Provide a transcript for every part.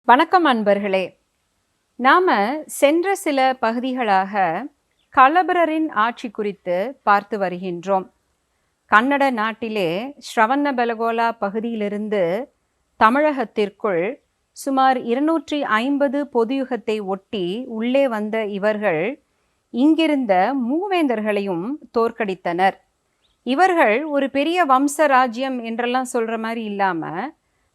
வணக்கம் அன்பர்களே. நாம சென்ற சில பகுதிகளாக களபிரரின் ஆட்சி குறித்து பார்த்து வருகின்றோம். கன்னட நாட்டிலே ஸ்ரவணபெலகோலா பகுதியிலிருந்து தமிழகத்திற்குள் சுமார் 250 பொதுயுகத்தை ஒட்டி உள்ளே வந்த இவர்கள் இங்கிருந்த மூவேந்தர்களையும் தோற்கடித்தனர். இவர்கள் ஒரு பெரிய வம்ச ராஜ்யம் என்றெல்லாம் சொல்ற மாதிரி இல்லாம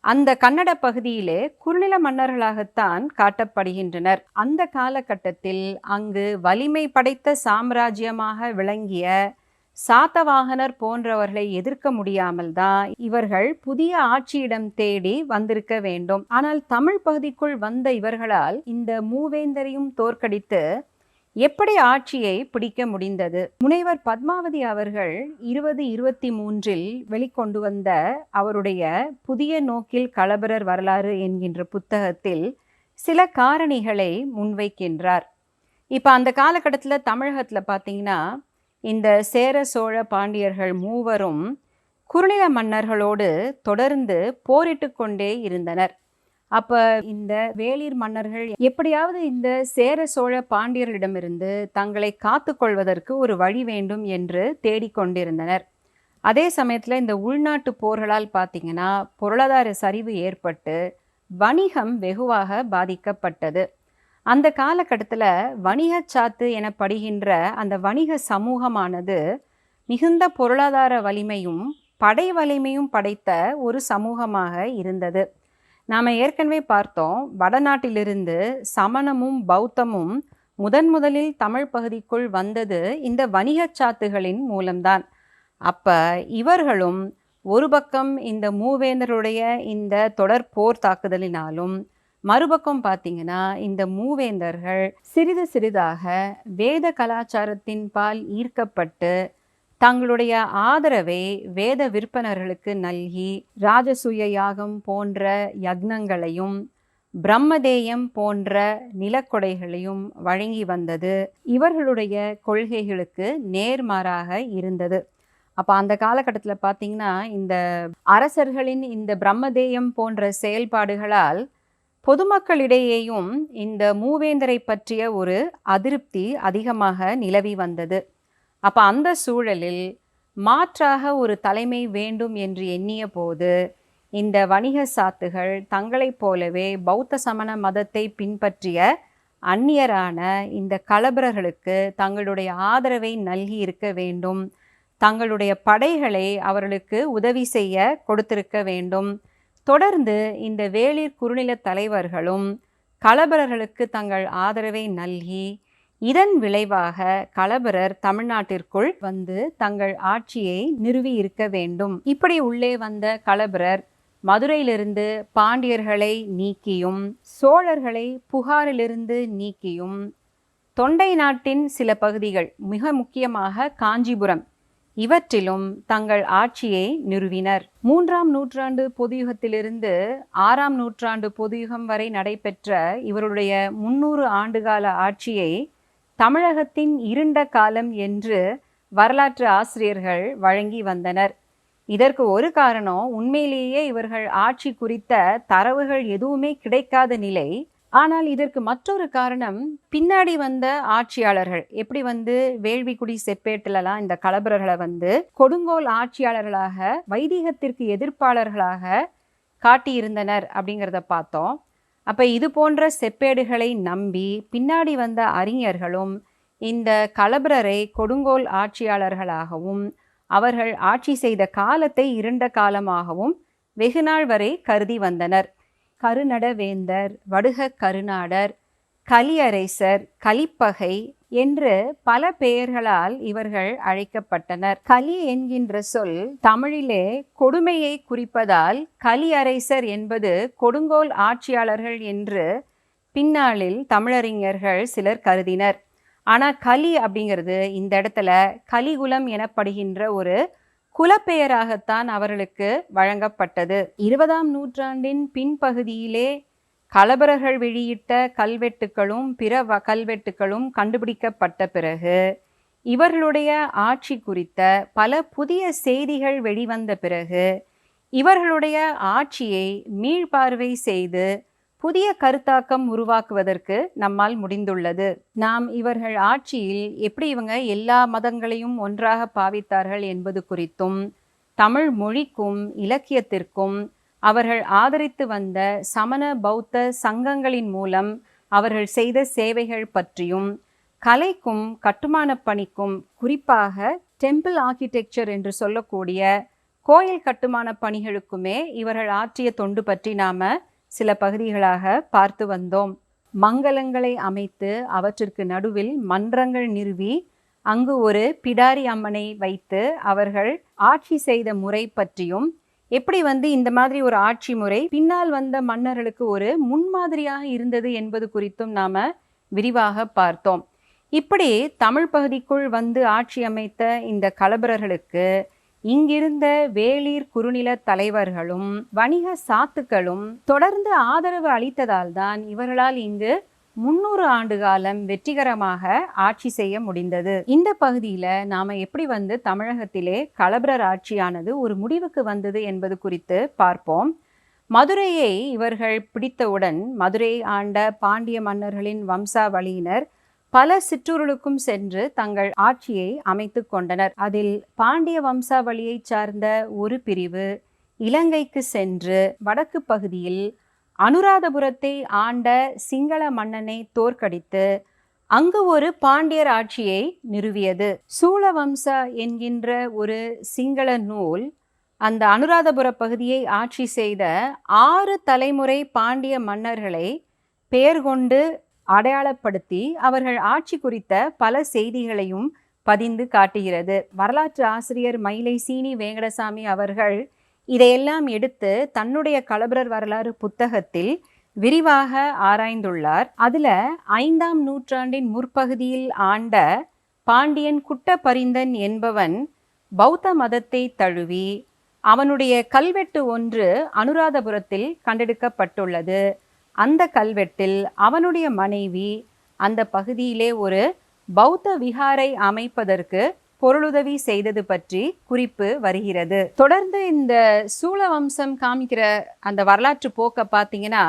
அந்த கன்னட பகுதியிலே குறுநில மன்னர்களாகத்தான் காட்டப்படுகின்றனர். அந்த காலகட்டத்தில் அங்கு வலிமை படைத்த சாம்ராஜ்யமாக விளங்கிய சாத்தவாகனர் போன்றவர்களை எதிர்க்க முடியாமல் தான் இவர்கள் புதிய ஆட்சியிடம் தேடி வந்திருக்க வேண்டும். ஆனால் தமிழ் பகுதிக்குள் வந்த இவர்களால் இந்த மூவேந்தரையும் தோற்கடித்து எப்படி ஆட்சியை பிடிக்க முடிந்தது? முனைவர் பத்மாவதி அவர்கள் 2023 வெளிக்கொண்டு வந்த அவருடைய புதிய நோக்கில் களபிரர் வரலாறு என்கின்ற புத்தகத்தில் சில காரணிகளை முன்வைக்கின்றார். இப்போ அந்த காலகட்டத்தில் தமிழகத்தில் பார்த்தீங்கன்னா இந்த சேர சோழ பாண்டியர்கள் மூவரும் குறுநில மன்னர்களோடு தொடர்ந்து போரிட்டு கொண்டே இருந்தனர். அப்போ இந்த வேளிர் மன்னர்கள் எப்படியாவது இந்த சேர சோழ பாண்டியர்களிடமிருந்து தங்களை காத்து கொள்வதற்கு ஒரு வழி வேண்டும் என்று தேடிக்கொண்டிருந்தனர். அதே சமயத்தில் இந்த உள்நாட்டு போர்களால் பார்த்தீங்கன்னா பொருளாதார சரிவு ஏற்பட்டு வணிகம் வெகுவாக பாதிக்கப்பட்டது. அந்த காலகட்டத்தில் வணிகச்சாத்து எனப்படுகின்ற அந்த வணிக சமூகமானது மிகுந்த பொருளாதார வலிமையும் படை வலிமையும் படைத்த ஒரு சமூகமாக இருந்தது. நாம் ஏற்கனவே பார்த்தோம், வடநாட்டிலிருந்து சமணமும் பௌத்தமும் முதலில் தமிழ் பகுதிக்குள் வந்தது இந்த வணிகச்சாத்துகளின் மூலம்தான். அப்போ இவர்களும் ஒரு பக்கம் இந்த மூவேந்தருடைய இந்த தொடர் போர் தாக்குதலினாலும் மறுபக்கம் பார்த்தீங்கன்னா இந்த மூவேந்தர்கள் சிறிது சிறிதாக வேத கலாச்சாரத்தின் பால் ஈர்க்கப்பட்டு தங்களுடைய ஆதரவை வேத விற்பனர்களுக்கு நல்கி ராஜசூய யாகம் போன்ற யக்னங்களையும் பிரம்மதேயம் போன்ற நிலக்கொடைகளையும் வழங்கி வந்தது இவர்களுடைய கொள்கைகளுக்கு நேர்மாறாக இருந்தது. அப்போ அந்த காலகட்டத்தில் பார்த்தீங்கன்னா இந்த அரசர்களின் இந்த பிரம்மதேயம் போன்ற செயல்பாடுகளால் பொதுமக்களிடையேயும் இந்த மூவேந்தரை பற்றிய ஒரு அதிருப்தி அதிகமாக நிலவி வந்தது. அப்போ அந்த சூழலில் மாற்றாக ஒரு தலைமை வேண்டும் என்று எண்ணிய போது இந்த வணிக சாத்துகள் தங்களைப் போலவே பௌத்த சமண மதத்தை பின்பற்றிய அந்நியரான இந்த களபிரர்களுக்கு தங்களுடைய ஆதரவை நல்கி இருக்க வேண்டும், தங்களுடைய படைகளை அவர்களுக்கு உதவி செய்ய கொடுத்திருக்க வேண்டும். தொடர்ந்து இந்த வேளிர் குறுநில தலைவர்களும் களபிரர்களுக்கு தங்கள் ஆதரவை நல்கி இதன் விளைவாக களபிரர் தமிழ்நாட்டிற்குள் வந்து தங்கள் ஆட்சியை நிறுவி இருக்க வேண்டும். இப்படி உள்ளே வந்த களபிரர் மதுரையிலிருந்து பாண்டியர்களை நீக்கியும் சோழர்களை புகாரிலிருந்து நீக்கியும் தொண்டை நாட்டின் சில பகுதிகள் மிக முக்கியமாக காஞ்சிபுரம் இவற்றிலும் தங்கள் ஆட்சியை நிறுவினர். 3ஆம் நூற்றாண்டு பொதுயுகத்திலிருந்து 6ஆம் நூற்றாண்டு பொதுயுகம் வரை நடைபெற்ற இவருடைய 300 ஆண்டுகால ஆட்சியை தமிழகத்தின் இருண்ட காலம் என்று வரலாற்று ஆசிரியர்கள் வழங்கி வந்தனர். இதற்கு ஒரு காரணம், உண்மையிலேயே இவர்கள் ஆட்சி குறித்த தரவுகள் எதுவுமே கிடைக்காத நிலை. ஆனால் இதற்கு மற்றொரு காரணம், பின்னாடி வந்த ஆட்சியாளர்கள் எப்படி வேள்விக்குடி செப்பேட்டிலலாம் இந்த களபிரர்களை கொடுங்கோல் ஆட்சியாளர்களாக வைதிகத்திற்கு எதிர்ப்பாளர்களாக காட்டியிருந்தனர் அப்படிங்கிறத பார்த்தோம். அப்போ இது போன்ற செப்பேடுகளை நம்பி பின்னாடி வந்த அறிஞர்களும் இந்த களபிரரை கொடுங்கோல் ஆட்சியாளர்களாகவும் அவர்கள் ஆட்சி செய்த காலத்தை இருண்ட காலமாகவும் வெகுநாள் வரை கருதி வந்தனர். கருநடவேந்தர், வடுக கருநாடர், கலியரைசர், கலிப்பகை என்று பல பெயர்களால் இவர்கள் அழைக்கப்பட்டனர். கலி என்கின்ற சொல் தமிழிலே கொடுமையை குறிப்பதால் கலியரைசர் என்பது கொடுங்கோல் ஆட்சியாளர்கள் என்று பின்னாளில் தமிழறிஞர்கள் சிலர் கருதினர். ஆனால் கலி அப்படிங்கிறது இந்த இடத்துல கலிகுலம் எனப்படுகின்ற ஒரு குலப்பெயராகத்தான் அவர்களுக்கு வழங்கப்பட்டது. 20ஆம் நூற்றாண்டின் பின்பகுதியிலே களபிரர்கள் வெளியிட்ட கல்வெட்டுக்களும் பிற கல்வெட்டுக்களும் கண்டுபிடிக்கப்பட்ட பிறகு இவர்களுடைய ஆட்சி குறித்த பல புதிய செய்திகள் வெளிவந்த பிறகு இவர்களுடைய ஆட்சியை மீள்பார்வை செய்து புதிய கருத்தாக்கம் உருவாக்குவதற்கு நம்மால் முடிந்துள்ளது. நாம் இவர்கள் ஆட்சியில் எப்படி இவங்க எல்லா மதங்களையும் ஒன்றாக பாவித்தார்கள் என்பது குறித்தும், தமிழ் மொழிக்கும் இலக்கியத்திற்கும் அவர்கள் ஆதரித்து வந்த சமண பௌத்த சங்கங்களின் மூலம் அவர்கள் செய்த சேவைகள் பற்றியும், கலைக்கும் கட்டுமான பணிக்கும், குறிப்பாக டெம்பிள் ஆர்கிடெக்சர் என்று சொல்லக்கூடிய கோயில் கட்டுமான பணிகளுக்குமே இவர்கள் ஆற்றிய தொண்டு பற்றி நாம சில பகுதிகளாக பார்த்து வந்தோம். மங்கலங்களை அமைத்து அவற்றிற்கு நடுவில் மன்றங்கள் நிறுவி அங்கு ஒரு பிடாரி அம்மனை வைத்து அவர்கள் ஆட்சி செய்த முறை பற்றியும், எப்படி இந்த மாதிரி ஒரு ஆட்சி முறை பின்னால் வந்த மன்னர்களுக்கு ஒரு முன்மாதிரியாக இருந்தது என்பது குறித்தும் நாம விரிவாக பார்த்தோம். இப்படி தமிழ் பகுதிக்குள் ஆட்சி அமைத்த இந்த களபிரர்களுக்கு இங்கிருந்த வேளிர் குறுநில தலைவர்களும் வணிக சாத்துக்களும் தொடர்ந்து ஆதரவு அளித்ததால் தான் இவர்களால் இங்கு 300 ஆண்டு காலம் வெற்றிகரமாக ஆட்சி செய்ய முடிந்தது. இந்த பகுதியில நாம எப்படி தமிழகத்திலே களபிரர் ஆட்சியானது ஒரு முடிவுக்கு வந்தது என்பது குறித்து பார்ப்போம். மதுரையை இவர்கள் பிடித்தவுடன் மதுரையை ஆண்ட பாண்டிய மன்னர்களின் வம்சாவளியினர் பல சிற்றூர்களுக்கும் சென்று தங்கள் ஆட்சியை அமைத்து கொண்டனர். அதில் பாண்டிய வம்சாவளியை சார்ந்த ஒரு பிரிவு இலங்கைக்கு சென்று வடக்கு பகுதியில் அனுராதபுரத்தை ஆண்ட சிங்கள மன்னனை தோற்கடித்து அங்கு ஒரு பாண்டியர் ஆட்சியை நிறுவியது. சூழவம்சா என்கின்ற ஒரு சிங்கள நூல் அந்த அனுராதபுர பகுதியை ஆட்சி செய்த 6 தலைமுறை பாண்டிய மன்னர்களை பெயர் கொண்டு அடையாளப்படுத்தி அவர்கள் ஆட்சி குறித்த பல செய்திகளையும் பதிந்து காட்டுகிறது. வரலாற்று ஆசிரியர் மயிலை சீனி வேங்கடசாமி அவர்கள் இதையெல்லாம் எடுத்து தன்னுடைய களபிரர் வரலாறு புத்தகத்தில் விரிவாக ஆராய்ந்துள்ளார். அதுல 5ஆம் நூற்றாண்டின் முற்பகுதியில் ஆண்ட பாண்டியன் குட்டபரிந்தன் என்பவன் பௌத்த மதத்தை தழுவி அவனுடைய கல்வெட்டு ஒன்று அனுராதபுரத்தில் கண்டெடுக்கப்பட்டுள்ளது. அந்த கல்வெட்டில் அவனுடைய மனைவி அந்த பகுதியிலே ஒரு பௌத்த விகாரை அமைப்பதற்கு பொருளுதவி செய்தது பற்றி குறிப்பு வருகிறது. தொடர்ந்து இந்த சூழவம்சம் காமிக்கிற அந்த வரலாற்று போக்க பார்த்தீங்கன்னா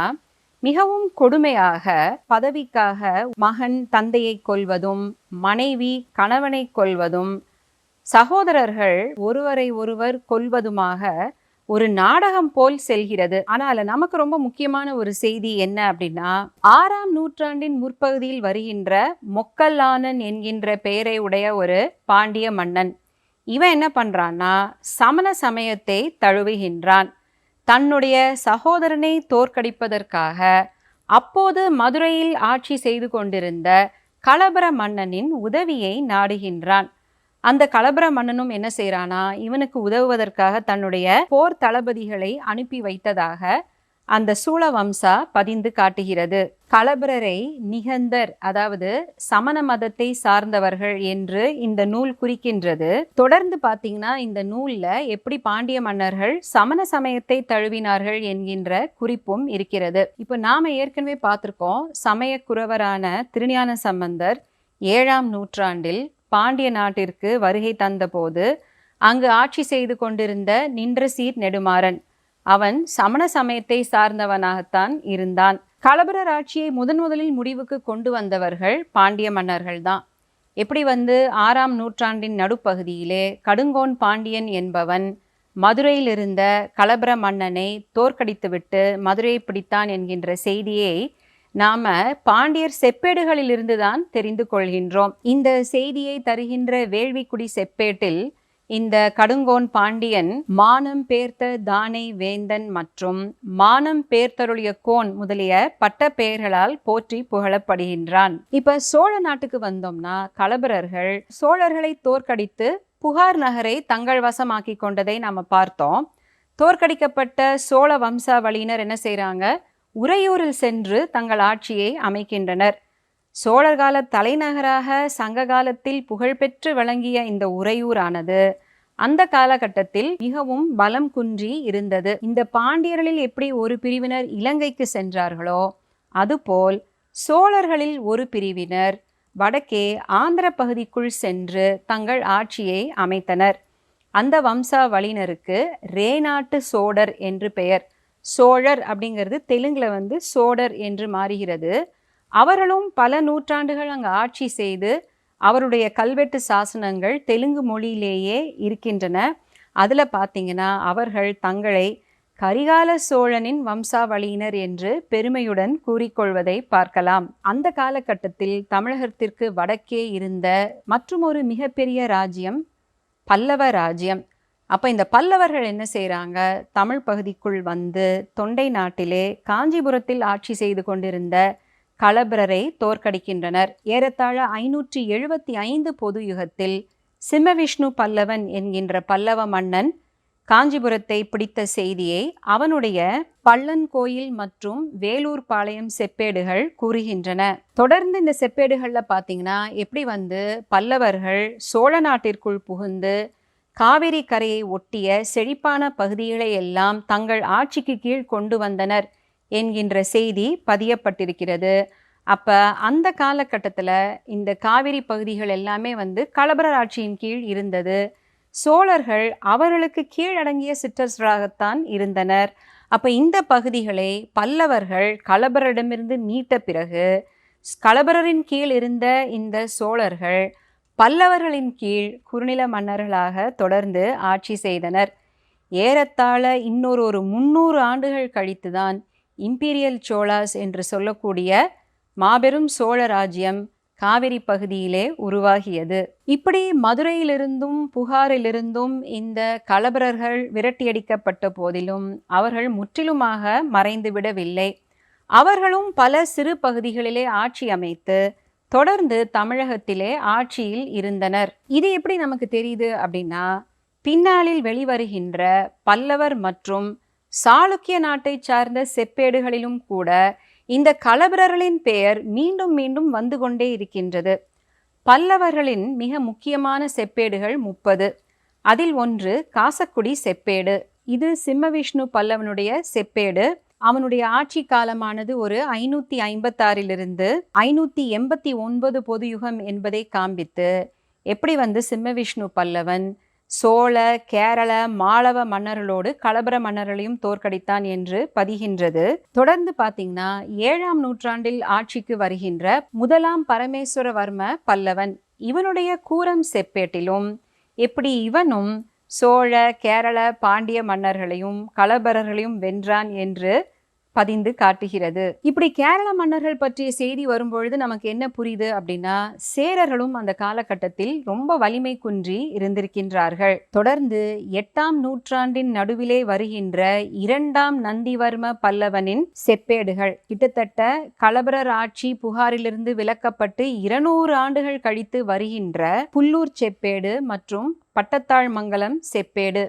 மிகவும் கொடுமையாக, பதவிக்காக மகன் தந்தையை கொல்வதும், மனைவி கணவனை கொல்வதும், சகோதரர்கள் ஒருவரை ஒருவர் கொல்வதுமாக ஒரு நாடகம் போல் செல்கிறது. ஆனால் நமக்கு ரொம்ப முக்கியமான ஒரு செய்தி என்ன அப்படின்னா, 6ஆம் நூற்றாண்டின் முற்பகுதியில் வருகின்ற மொக்கல்லானன் என்கின்ற பெயரை உடைய ஒரு பாண்டிய மன்னன். இவன் என்ன பண்றான்னா, சமண சமயத்தை தழுவுகின்றான். தன்னுடைய சகோதரனை தோற்கடிப்பதற்காக அப்போது மதுரையில் ஆட்சி செய்து கொண்டிருந்த களபிர மன்னனின் உதவியை நாடுகின்றான். அந்த களபிர மன்னனும் என்ன செய்யறானா, இவனுக்கு உதவுவதற்காக தன்னுடைய போர் தளபதிகளை அனுப்பி வைத்ததாக அந்த சூழவம்சா பதிந்து காட்டுகிறது. களபிரரை நிகந்தர், அதாவது சமண மதத்தை சார்ந்தவர்கள் என்று இந்த நூல் குறிக்கின்றது. தொடர்ந்து பார்த்தீங்கன்னா இந்த நூல்ல எப்படி பாண்டிய மன்னர்கள் சமண சமயத்தை தழுவினார்கள் என்கின்ற குறிப்பும் இருக்கிறது. இப்போ நாம ஏற்கனவே பார்த்திருக்கோம், சமய குரவரான திருஞான சம்பந்தர் 7ஆம் நூற்றாண்டில் பாண்டிய நாட்டிற்கு வருகை தந்தபோது அங்கு ஆட்சி செய்து கொண்டிருந்த நின்ற சீர் நெடுமாறன் அவன் சமண சமயத்தை சார்ந்தவனாகத்தான் இருந்தான். களபிரர் ஆட்சியை முதலில் முடிவுக்கு கொண்டு வந்தவர்கள் பாண்டிய மன்னர்கள் தான். எப்படி 6ஆம் நூற்றாண்டின் நடுப்பகுதியிலே கடுங்கோன் பாண்டியன் என்பவன் மதுரையில் இருந்த களபிர மன்னனை தோற்கடித்துவிட்டு மதுரையை பிடித்தான் என்கின்ற செய்தியை நாம பாண்டியர் செப்பேடுகளிலிருந்து தான் தெரிந்து கொள்கின்றோம். இந்த செய்தியை தருகின்ற வேள்விக்குடி செப்பேட்டில் இந்த கடுங்கோன் பாண்டியன் மானம் பேர்த்த தானை வேந்தன் மற்றும் மானம் பேர்த்தருளிய கோன் முதலிய பட்ட பெயர்களால் போற்றி புகழப்படுகின்றான். இப்ப சோழ நாட்டுக்கு வந்தோம்னா, களபிரர்கள் சோழர்களை தோற்கடித்து புகார் நகரை தங்கள் வசமாக்கி கொண்டதை நாம பார்த்தோம். தோற்கடிக்கப்பட்ட சோழ வம்சாவளியினர் என்ன செய்றாங்க, உறையூரில் சென்று தங்கள் ஆட்சியை அமைக்கின்றனர். சோழர் கால தலைநகராக சங்க காலத்தில் புகழ்பெற்று விளங்கிய இந்த உறையூரானது அந்த காலகட்டத்தில் மிகவும் பலம் குன்றி இருந்தது. இந்த பாண்டியர்களில் எப்படி ஒரு பிரிவினர் இலங்கைக்கு சென்றார்களோ அதுபோல் சோழர்களில் ஒரு பிரிவினர் வடக்கே ஆந்திர பகுதிக்குள் சென்று தங்கள் ஆட்சியை அமைத்தனர். அந்த வம்சாவளியினருக்கு ரேநாட்டு சோழர் என்று பெயர். சோழர் அப்படிங்கிறது தெலுங்குல வந்து சோழர் என்று மாறுகிறது. அவர்களும் பல நூற்றாண்டுகள் அங்கு ஆட்சி செய்து அவருடைய கல்வெட்டு சாசனங்கள் தெலுங்கு மொழியிலேயே இருக்கின்றன. அதில் பார்த்தீங்கன்னா அவர்கள் தங்களை கரிகால சோழனின் வம்சாவளியினர் என்று பெருமையுடன் கூறிக்கொள்வதை பார்க்கலாம். அந்த காலகட்டத்தில் தமிழகத்திற்கு வடக்கே இருந்த மற்றுமொரு மிகப்பெரிய ராஜ்யம் பல்லவ ராஜ்யம். அப்போ இந்த பல்லவர்கள் என்ன செய்கிறாங்க, தமிழ் பகுதிக்குள் வந்து தொண்டை நாட்டிலே காஞ்சிபுரத்தில் ஆட்சி செய்து கொண்டிருந்த களபிரரை தோற்கடிக்கின்றனர். ஏறத்தாழ 575 பொது யுகத்தில் சிம்மவிஷ்ணு பல்லவன் என்கின்ற பல்லவ மன்னன் காஞ்சிபுரத்தை பிடித்த செய்தியை அவனுடைய பள்ளன் கோயில் மற்றும் வேலூர் பாளையம் செப்பேடுகள் கூறுகின்றன. தொடர்ந்து இந்த செப்பேடுகளில் பார்த்தீங்கன்னா எப்படி வந்து பல்லவர்கள் சோழ நாட்டிற்குள் புகுந்து காவிரி கரையை ஒட்டிய செழிப்பான பகுதிகளை எல்லாம் தங்கள் ஆட்சிக்கு கீழ் கொண்டு வந்தனர் என்கின்ற செய்தி பதியப்பட்டிருக்கிறது. அப்போ அந்த காலகட்டத்தில் இந்த காவிரி பகுதிகள் எல்லாமே வந்து களபிரர் ஆட்சியின் கீழ் இருந்தது. சோழர்கள் அவர்களுக்கு கீழடங்கிய சிற்றரசராகத்தான் இருந்தனர். அப்போ இந்த பகுதிகளை பல்லவர்கள் களபிரரிடமிருந்து மீட்ட பிறகு களபிரரின் கீழ் இருந்த இந்த சோழர்கள் பல்லவர்களின் கீழ் குறுநில மன்னர்களாக தொடர்ந்து ஆட்சி செய்தனர். ஏறத்தாழ இன்னொரு 300 ஆண்டுகள் கழித்துதான் இம்பீரியல் சோழாஸ் என்று சொல்லக்கூடிய மாபெரும் சோழ ராஜ்யம் காவிரி பகுதியிலே உருவாகியது. இப்படி மதுரையிலிருந்தும் புகாரிலிருந்தும் இந்த களபிரர்கள் விரட்டியடிக்கப்பட்ட போதிலும் அவர்கள் முற்றிலுமாக மறைந்துவிடவில்லை. அவர்களும் பல சிறு பகுதிகளிலே ஆட்சி அமைத்து தொடர்ந்து தமிழகத்திலே ஆட்சியில் இருந்தனர். இது எப்படி நமக்கு தெரியுது அப்படின்னா, பின்னாளில் வெளிவருகின்ற பல்லவர் மற்றும் சாளுக்கிய நாட்டை சார்ந்த செப்பேடுகளிலும் கூட இந்த களபிரர்களின் பெயர் மீண்டும் மீண்டும் வந்து கொண்டே இருக்கின்றது. பல்லவர்களின் மிக முக்கியமான செப்பேடுகள் 30. அதில் ஒன்று காசக்குடி செப்பேடு. இது சிம்மவிஷ்ணு பல்லவனுடைய செப்பேடு. அவனுடைய ஆட்சி காலமானது ஒரு 556 589 பொது யுகம் என்பதை காண்பித்து எப்படி வந்து சிம்மவிஷ்ணு பல்லவன் சோழ கேரள மாளவ மன்னர்களோடு களபிர மன்னர்களையும் தோற்கடித்தான் என்று பதிகின்றது. தொடர்ந்து பார்த்தீங்கன்னா 7ஆம் நூற்றாண்டில் ஆட்சிக்கு வருகின்ற முதலாம் பரமேஸ்வரவர்ம பல்லவன், இவனுடைய கூரம் செப்பேட்டிலும் எப்படி இவனும் சோழ கேரள பாண்டிய மன்னர்களையும் களபிரர்களையும் வென்றான் என்று பதிந்து காட்டுகிறது. இப்படி கேரள மன்னர்கள் பற்றிய செய்தி வரும்பொழுது நமக்கு என்ன புரியுது அப்படின்னா, சேரர்களும் அந்த காலகட்டத்தில் ரொம்ப வலிமை குன்றி இருந்திருக்கின்றார்கள். தொடர்ந்து 8ஆம் நூற்றாண்டின் நடுவிலே வருகின்ற 2ஆம் நந்திவர்ம பல்லவனின் செப்பேடுகள் கிட்டத்தட்ட களபிரர் ஆட்சி புகாரிலிருந்து விலக்கப்பட்டு 200 ஆண்டுகள் கழித்து வருகின்ற புல்லூர் செப்பேடு மற்றும் பட்டத்தாள் மங்கலம் செப்பேடு.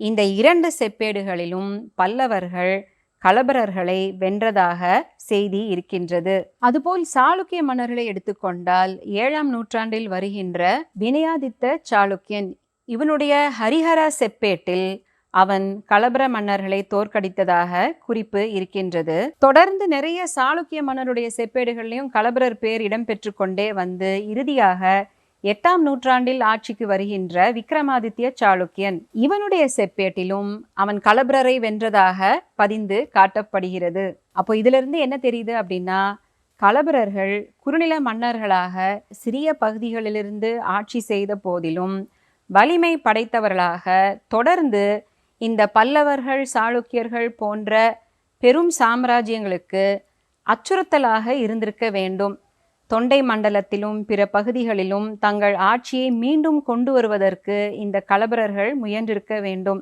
இந்த 2 செப்பேடுகளிலும் பல்லவர்கள் களபிரர்களை வென்றதாக செய்தி இருக்கின்றது. அதுபோல் சாளுக்கிய மன்னர்களை எடுத்துக்கொண்டால் 7ஆம் நூற்றாண்டில் வருகின்ற வினயாதித்த சாளுக்கியன், இவனுடைய ஹரிஹர செப்பேட்டில் அவன் களபிர மன்னர்களை தோற்கடித்ததாக குறிப்பு இருக்கின்றது. தொடர்ந்து நிறைய சாளுக்கிய மன்னருடைய செப்பேடுகள்லையும் களபிரர் பேர் இடம்பெற்று கொண்டே வந்து இறுதியாக 8ஆம் நூற்றாண்டில் ஆட்சிக்கு வருகின்ற விக்ரமாதித்ய சாளுக்கியன், இவனுடைய செப்பேட்டிலும் அவன் களபிரரை வென்றதாக பதிந்து காட்டப்படுகிறது. அப்போ இதிலிருந்து என்ன தெரியுது அப்படின்னா, களபிரர்கள் குறுநில மன்னர்களாக சிறிய பகுதிகளிலிருந்து ஆட்சி செய்த போதிலும் வலிமை படைத்தவர்களாக தொடர்ந்து இந்த பல்லவர்கள் சாளுக்கியர்கள் போன்ற பெரும் சாம்ராஜ்யங்களுக்கு அச்சுறுத்தலாக இருந்திருக்க வேண்டும். தொண்டை மண்டலத்திலும் பிற பகுதிகளிலும் தங்கள் ஆட்சியை மீண்டும் கொண்டு வருவதற்கு இந்த களபிரர்கள் முயன்றிருக்க வேண்டும்.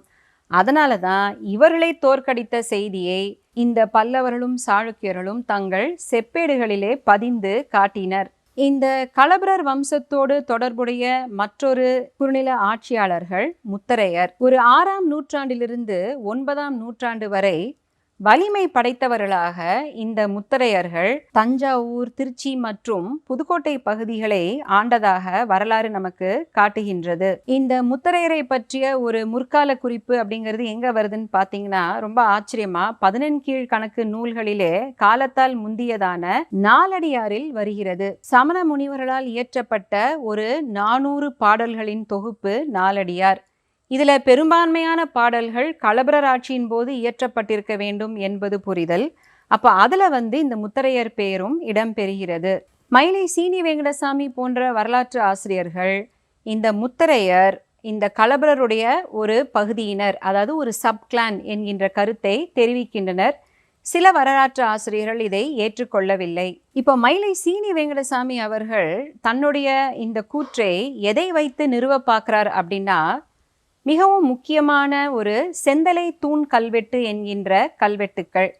அதனால தான் இவர்களை தோற்கடித்த செய்தியை இந்த பல்லவர்களும் சாளுக்கியர்களும் தங்கள் செப்பேடுகளிலே பதிந்து காட்டினர். இந்த களபிரர் வம்சத்தோடு தொடர்புடைய மற்றொரு குறுநில ஆட்சியாளர்கள் முத்தரையர். ஒரு 6ஆம் நூற்றாண்டிலிருந்து 9ஆம் நூற்றாண்டு வரை வலிமை படைத்தவர்களாக இந்த முத்தரையர்கள் தஞ்சாவூர், திருச்சி மற்றும் புதுக்கோட்டை பகுதிகளை ஆண்டதாக வரலாறு நமக்கு காட்டுகின்றது. இந்த முத்தரையரை பற்றிய ஒரு முற்கால குறிப்பு அப்படிங்கிறது எங்க வருதுன்னு பார்த்தீங்கன்னா, ரொம்ப ஆச்சரியமா 11 கீழ் கணக்கு நூல்களிலே காலத்தால் முந்தியதான நாலடியாரில் வருகிறது. சமண முனிவர்களால் இயற்றப்பட்ட ஒரு 400 பாடல்களின் தொகுப்பு நாலடியார். இதுல பெரும்பான்மையான பாடல்கள் களபிரர் ஆட்சியின் போது இயற்றப்பட்டிருக்க வேண்டும் என்பது புரிதல். அப்ப அதுல இந்த முத்தரையர் பெயரும் இடம்பெறுகிறது. மயிலை சீனி வெங்கடசாமி போன்ற வரலாற்று ஆசிரியர்கள் இந்த முத்தரையர் இந்த களபிரருடைய ஒரு பகுதியினர், அதாவது ஒரு சப்கிளான் என்கின்ற கருத்தை தெரிவிக்கின்றனர். சில வரலாற்று ஆசிரியர்கள் இதை ஏற்றுக்கொள்ளவில்லை. இப்போ மயிலை சீனி வெங்கடசாமி அவர்கள் தன்னுடைய இந்த கூற்றை எதை வைத்து நிறுவ பார்க்கிறார் அப்படின்னா, மிகவும் முக்கியமான ஒரு செந்தலை தூண் கல்வெட்டு என்கின்ற கல்வெட்டுக்கள்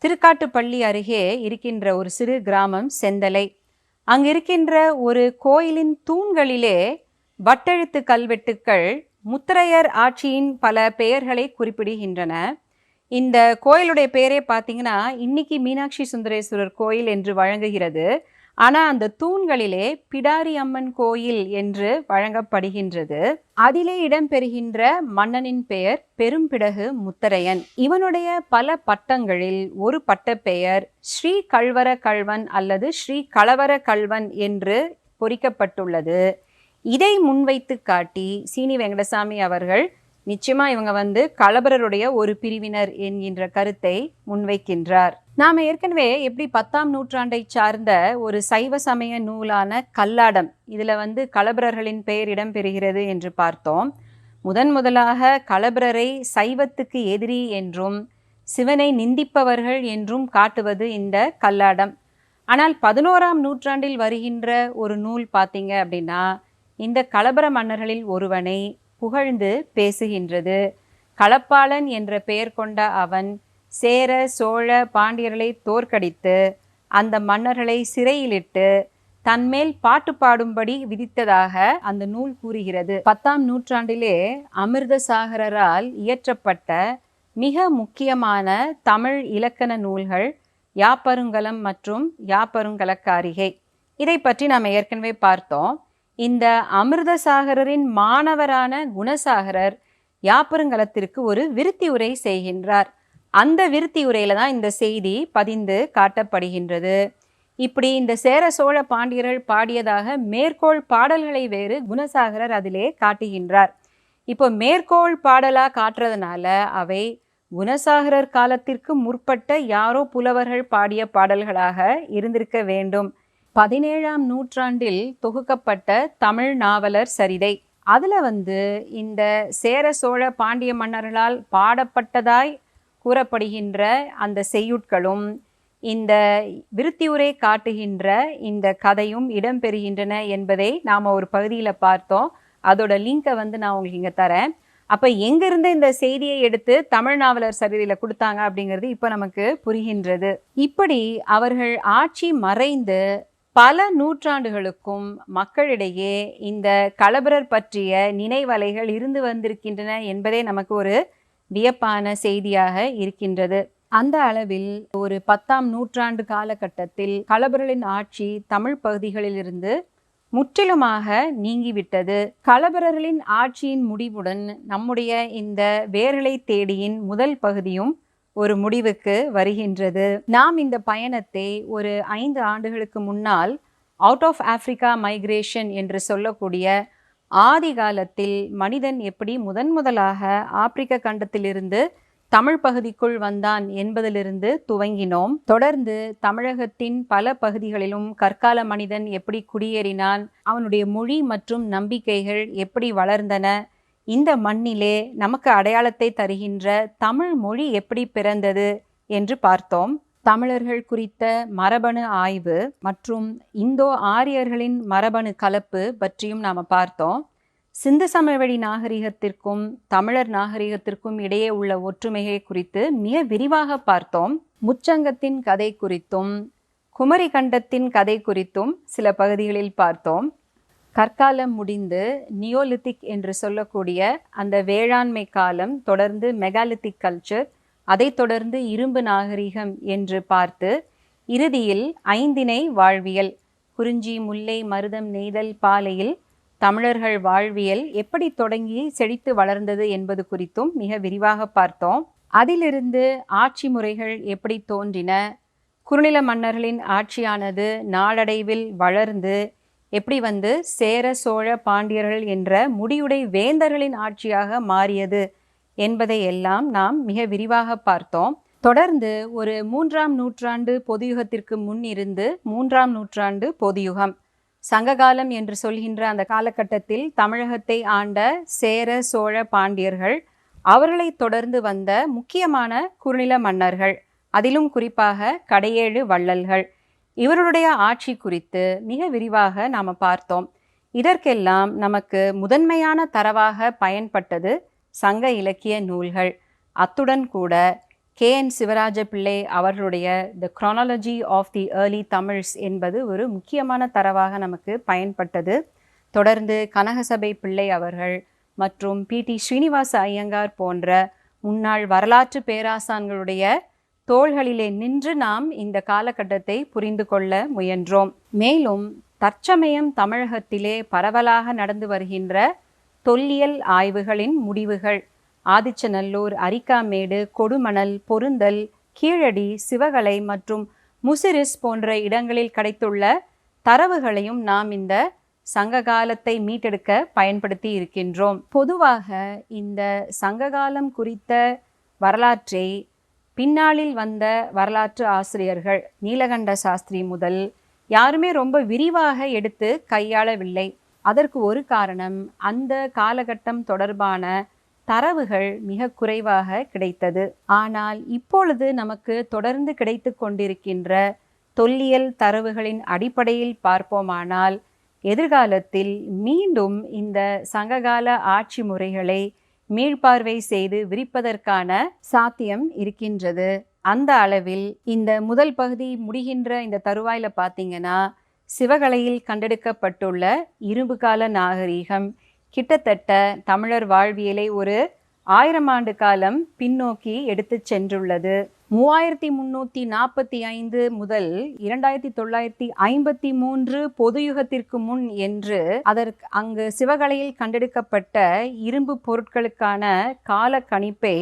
திருக்காட்டுப்பள்ளி அருகே இருக்கின்ற ஒரு சிறு கிராமம் செந்தலை. அங்கு இருக்கின்ற ஒரு கோயிலின் தூண்களிலே வட்டெழுத்து கல்வெட்டுக்கள் முத்தரையர் ஆட்சியின் பல பெயர்களை குறிப்பிடுகின்றன. இந்த கோயிலுடைய பெயரே பார்த்தீங்கன்னா இன்னைக்கு மீனாட்சி சுந்தரேஸ்வரர் கோயில் என்று வழங்குகிறது. ஆனால் அந்த தூண்களிலே பிடாரி அம்மன் கோயில் என்று வழங்கப்படுகின்றது. அதிலே இடம்பெறுகின்ற மன்னனின் பெயர் பெரும்பிடகு முத்தரையன். இவனுடைய பல பட்டங்களில் ஒரு பட்ட பெயர் ஸ்ரீ கள்வர கள்வன் அல்லது ஸ்ரீ களவர கள்வன் என்று பொறிக்கப்பட்டுள்ளது. இதை முன்வைத்து காட்டி சீனி வெங்கடசாமி அவர்கள் நிச்சயமா இவங்க களபரருடைய ஒரு பிரிவினர் என்கின்ற கருத்தை முன்வைக்கின்றார். நாம ஏற்கனவே எப்படி 10ஆம் நூற்றாண்டை சார்ந்த ஒரு சைவ சமய நூலான கல்லாடம் இதுல களபரர்களின் பெயர் இடம்பெறுகிறது என்று பார்த்தோம். முதலாக களபரரை சைவத்துக்கு எதிரி என்றும் சிவனை நிந்திப்பவர்கள் என்றும் காட்டுவது இந்த கல்லாடம். ஆனால் 11ஆம் நூற்றாண்டில் வருகின்ற ஒரு நூல் பார்த்தீங்க அப்படின்னா இந்த களபர மன்னர்களில் ஒருவனை புகழ்ந்து பேசுகின்றது. களப்பாளன் என்ற பெயர் கொண்ட அவன் சேர சோழ பாண்டியர்களை தோற்கடித்து அந்த மன்னர்களை சிறையிலிட்டு தன்மேல் பாட்டு பாடும்படி விதித்ததாக அந்த நூல் கூறுகிறது. 10ஆம் நூற்றாண்டிலே அமிர்தசாகரால் இயற்றப்பட்ட மிக முக்கியமான தமிழ் இலக்கண நூல்கள் யாப்பருங்கலம் மற்றும் யாப்பருங்கலக்காரிகை. இதை பற்றி நாம் ஏற்கனவே பார்த்தோம். இந்த அமிர்தசாகரின் மாணவரான குணசாகரர் யாப்பருங்கலத்திற்கு ஒரு விருத்தி உரை செய்கின்றார். அந்த விருத்தி உரையில தான் இந்த செய்தி பதிந்து காட்டப்படுகின்றது. இப்படி இந்த சேர சோழ பாண்டியர்கள் பாடியதாக மேற்கோள் பாடல்களை வேறு குணசாகரர் அதிலே காட்டுகின்றார். இப்போ மேற்கோள் பாடலா காட்டுறதுனால அவை குணசாகரர் காலத்திற்கு முற்பட்ட யாரோ புலவர்கள் பாடிய பாடல்களாக இருந்திருக்க வேண்டும். 17ஆம் நூற்றாண்டில் தொகுக்கப்பட்ட தமிழ் நாவலர் சரிதை அதுல இந்த சேர சோழ பாண்டிய மன்னர்களால் பாடப்பட்டதாய் கூறப்படுகின்ற அந்த செய்யுட்களும் இந்த விருத்தியுரை காட்டுகின்ற இந்த கதையும் இடம்பெறுகின்றன என்பதை நாம் ஒரு பகுதியில் பார்த்தோம். அதோட லிங்கை நான் உங்களுக்கு இங்கே தரேன். அப்போ எங்கிருந்து இந்த செய்தியை எடுத்து தமிழ் நாவலர் சரிதையில் கொடுத்தாங்க அப்படிங்கிறது இப்போ நமக்கு புரிகின்றது. இப்படி அவர்கள் ஆட்சி மறைந்து பல நூற்றாண்டுகளுக்கும் மக்களிடையே இந்த களபரர் பற்றிய நினைவலைகள் இருந்து வந்திருக்கின்றன என்பதே நமக்கு ஒரு வியப்பான செய்தியாக இருக்கின்றது. அந்த அளவில் ஒரு 10ஆம் நூற்றாண்டு காலகட்டத்தில் களபரர்களின் ஆட்சி தமிழ் பகுதிகளிலிருந்து முற்றிலுமாக நீங்கிவிட்டது. களபரர்களின் ஆட்சியின் முடிவுடன் நம்முடைய இந்த வேர்களை தேடியின் முதல் பகுதியும் ஒரு முடிவுக்கு வருகின்றது. நாம் இந்த பயணத்தை ஒரு 5 ஆண்டுகளுக்கு முன்னால் அவுட் ஆஃப் ஆப்பிரிக்கா மைக்ரேஷன் என்று சொல்லக்கூடிய ஆதி காலத்தில் மனிதன் எப்படி முதலாக ஆப்பிரிக்க கண்டத்திலிருந்து தமிழ் பகுதிக்குள் வந்தான் என்பதிலிருந்து துவங்கினோம். தொடர்ந்து தமிழகத்தின் பல பகுதிகளிலும் கற்கால மனிதன் எப்படி குடியேறினான், அவனுடைய மொழி மற்றும் நம்பிக்கைகள் எப்படி வளர்ந்தன, இந்த மண்ணிலே நமக்கு அடையாளத்தை தருகின்ற தமிழ் மொழி எப்படி பிறந்தது என்று பார்த்தோம். தமிழர்கள் குறித்த மரபணு ஆய்வு மற்றும் இந்தோ ஆரியர்களின் மரபணு கலப்பு பற்றியும் நாம் பார்த்தோம். சிந்து சமவெளி நாகரிகத்திற்கும் தமிழர் நாகரிகத்திற்கும் இடையே உள்ள ஒற்றுமையை குறித்து மிக விரிவாக பார்த்தோம். முச்சங்கத்தின் கதை குறித்தும் குமரி கண்டத்தின் கதை குறித்தும் சில பகுதிகளில் பார்த்தோம். கற்காலம் முடிந்து நியோலித்திக் என்று சொல்லக்கூடிய அந்த வேளாண்மை காலம், தொடர்ந்து மெகாலித்திக் கல்ச்சர், அதை தொடர்ந்து இரும்பு நாகரிகம் என்று பார்த்து இறுதியில் 5 வாழ்வியல் குறிஞ்சி முல்லை மருதம் நெய்தல் பாலையில் தமிழர்கள் வாழ்வியல் எப்படி தொடங்கி செழித்து வளர்ந்தது என்பது குறித்தும் மிக விரிவாக பார்த்தோம். அதிலிருந்து ஆட்சி முறைகள் எப்படி தோன்றின, குறுநில மன்னர்களின் ஆட்சியானது நாளடைவில் வளர்ந்து எப்படி சேர சோழ பாண்டியர்கள் என்ற முடியுடை வேந்தர்களின் ஆட்சியாக மாறியது என்பதை எல்லாம் நாம் மிக விரிவாக பார்த்தோம். தொடர்ந்து ஒரு 3ஆம் நூற்றாண்டு பொதுயுகத்திற்கு முன் இருந்து 3ஆம் நூற்றாண்டு பொதுயுகம், சங்ககாலம் என்று சொல்கின்ற அந்த காலகட்டத்தில் தமிழகத்தை ஆண்ட சேர சோழ பாண்டியர்கள், அவர்களை தொடர்ந்து வந்த முக்கியமான குறுநில மன்னர்கள், அதிலும் குறிப்பாக கடையேழு வள்ளல்கள், இவர்களுடைய ஆட்சி குறித்து மிக விரிவாக நாம் பார்த்தோம். இதற்கெல்லாம் நமக்கு முதன்மையான தரவாக பயன்பட்டது சங்க இலக்கிய நூல்கள். அத்துடன் கூட KN சிவராஜ பிள்ளை அவர்களுடைய the chronology of the early Tamils என்பது ஒரு முக்கியமான தரவாக நமக்கு பயன்பட்டது. தொடர்ந்து கனகசபை பிள்ளை அவர்கள் மற்றும் PT ஸ்ரீனிவாச ஐயங்கார் போன்ற முன்னாள் வரலாற்று பேராசான்களுடைய தோள்களிலே நின்று நாம் இந்த காலகட்டத்தை புரிந்து கொள்ள முயன்றோம். மேலும் தற்சமயம் தமிழகத்திலே பரவலாக நடந்து வருகின்ற தொல்லியல் ஆய்வுகளின் முடிவுகள், ஆதிச்சநல்லூர், அரிக்காமேடு, கொடுமணல், பொருந்தல், கீழடி, சிவகலை மற்றும் முசிறிஸ் போன்ற இடங்களில் கிடைத்துள்ள தரவுகளையும் நாம் இந்த சங்ககாலத்தை மீட்டெடுக்க பயன்படுத்தி இருக்கின்றோம். பொதுவாக இந்த சங்ககாலம் குறித்த வரலாற்றை பின்னாளில் வந்த வரலாற்று ஆசிரியர்கள் நீலகண்ட சாஸ்திரி முதல் யாருமே ரொம்ப விரிவாக எடுத்து கையாளவில்லை. அதற்கு ஒரு காரணம், அந்த காலகட்டம் தொடர்பான தரவுகள் மிக குறைவாக கிடைத்தது. ஆனால் இப்பொழுது நமக்கு தொடர்ந்து கிடைத்து கொண்டிருக்கின்ற தொல்லியல் தரவுகளின் அடிப்படையில் பார்ப்போமானால், எதிர்காலத்தில் மீண்டும் இந்த சங்ககால ஆட்சி முறைகளை மீள்பார்வை செய்து விரிப்பதற்கான சாத்தியம் இருக்கின்றது. அந்த அளவில் இந்த முதல் பகுதி முடிகின்ற இந்த தருவாயில பார்த்தீங்கன்னா, சிவகலையில் கண்டெடுக்கப்பட்டுள்ள இரும்பு கால நாகரீகம் கிட்டத்தட்ட தமிழர் வாழ்வியலை ஒரு 1000 ஆண்டு காலம் பின்னோக்கி எடுத்து சென்றுள்ளது. 3345 முதல் 2953 பொதுயுகத்திற்கு முன் என்று அங்கு சிவகலையில் கண்டெடுக்கப்பட்ட இரும்பு பொருட்களுக்கான கால கணிப்பை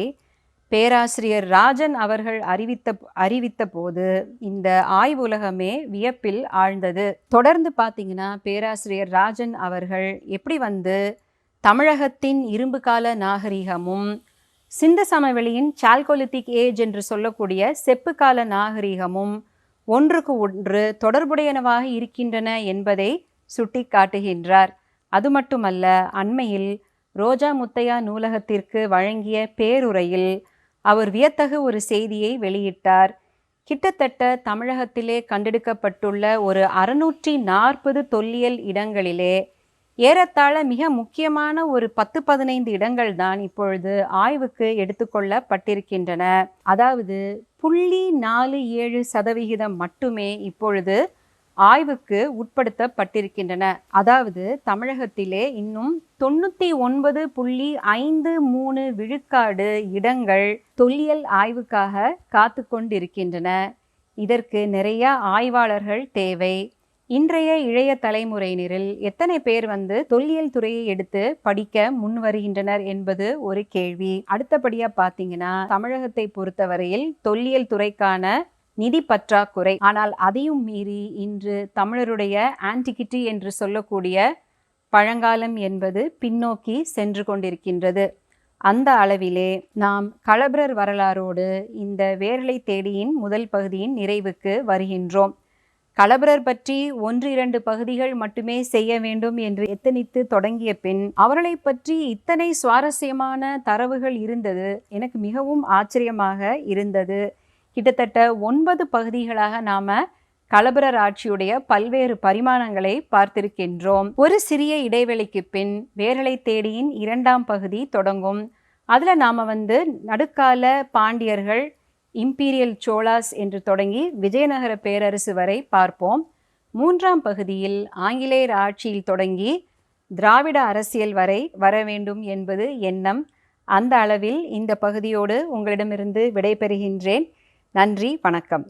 பேராசிரியர் ராஜன் அவர்கள் அறிவித்த போது இந்த ஆய்வுலகமே வியப்பில் ஆழ்ந்தது. தொடர்ந்து பார்த்தீங்கன்னா, பேராசிரியர் ராஜன் அவர்கள் எப்படி தமிழகத்தின் இரும்பு கால நாகரிகமும் சிந்த சமவெளியின் சால்கோலித்திக் ஏஜ் என்று சொல்லக்கூடிய செப்பு கால நாகரிகமும் ஒன்றுக்கு ஒன்று தொடர்புடையனவாக இருக்கின்றன என்பதை சுட்டி காட்டுகின்றார். அது மட்டுமல்ல, அண்மையில் ரோஜா முத்தையா நூலகத்திற்கு வழங்கிய பேருரையில் அவர் வியத்தகு ஒரு செய்தியை வெளியிட்டார். கிட்டத்தட்ட தமிழகத்திலே கண்டெடுக்கப்பட்டுள்ள ஒரு 640 தொல்லியல் இடங்களிலே ஏறத்தாழ மிக முக்கியமான ஒரு 10-15 இடங்கள் தான் இப்பொழுது ஆய்வுக்கு எடுத்துக்கொள்ளப்பட்டிருக்கின்றன. அதாவது 0.47% மட்டுமே இப்பொழுது ஆய்வுக்கு உட்படுத்தப்பட்டிருக்கின்றன. அதாவது தமிழகத்திலே இன்னும் 99.53 விழுக்காடு இடங்கள் தொல்லியல் ஆய்வுக்காக காத்து கொண்டிருக்கின்றன. இதற்கு நிறைய ஆய்வாளர்கள் தேவை. இன்றைய இளைய தலைமுறையினரில் எத்தனை பேர் தொல்லியல் துறையை எடுத்து படிக்க முன் வருகின்றனர் என்பது ஒரு கேள்வி. அடுத்தபடியாக பார்த்தீங்கன்னா, தமிழகத்தை பொறுத்தவரையில் தொல்லியல் துறைக்கான நிதி பற்றாக்குறை. ஆனால் அதையும் மீறி இன்று தமிழருடைய ஆன்டிகிட்டி என்று சொல்லக்கூடிய பழங்காலம் என்பது பின்னோக்கி சென்று கொண்டிருக்கின்றது. அந்த அளவிலே நாம் களபிரர் வரலாறோடு இந்த வேரலை தேடியின் முதல் பகுதியின் நிறைவுக்கு வருகின்றோம். களபிரர் பற்றி 1-2 பகுதிகள் மட்டுமே செய்ய வேண்டும் என்று எத்தனித்து தொடங்கிய பின் அவர்களை பற்றி இத்தனை சுவாரஸ்யமான தரவுகள் இருந்தது. எனக்கு மிகவும் ஆச்சரியமாக இருந்தது. கிட்டத்தட்ட 9 பகுதிகளாக நாம களபிரர் ஆட்சியுடைய பல்வேறு பரிமாணங்களை பார்த்திருக்கின்றோம். ஒரு சிறிய இடைவெளிக்கு பின் வேரலை தேடியின் 2ஆம் பகுதி தொடங்கும். அதுல நாம நடுக்கால பாண்டியர்கள், இம்பீரியல் சோழாஸ் என்று தொடங்கி விஜயநகர பேரரசு வரை பார்ப்போம். 3ஆம் பகுதியில் ஆங்கிலேயர் ஆட்சியில் தொடங்கி திராவிட அரசியல் வரை வர வேண்டும் என்பது எண்ணம். அந்த அளவில் இந்த பகுதியோடு உங்களிடமிருந்து விடைபெறுகின்றேன். நன்றி, வணக்கம்.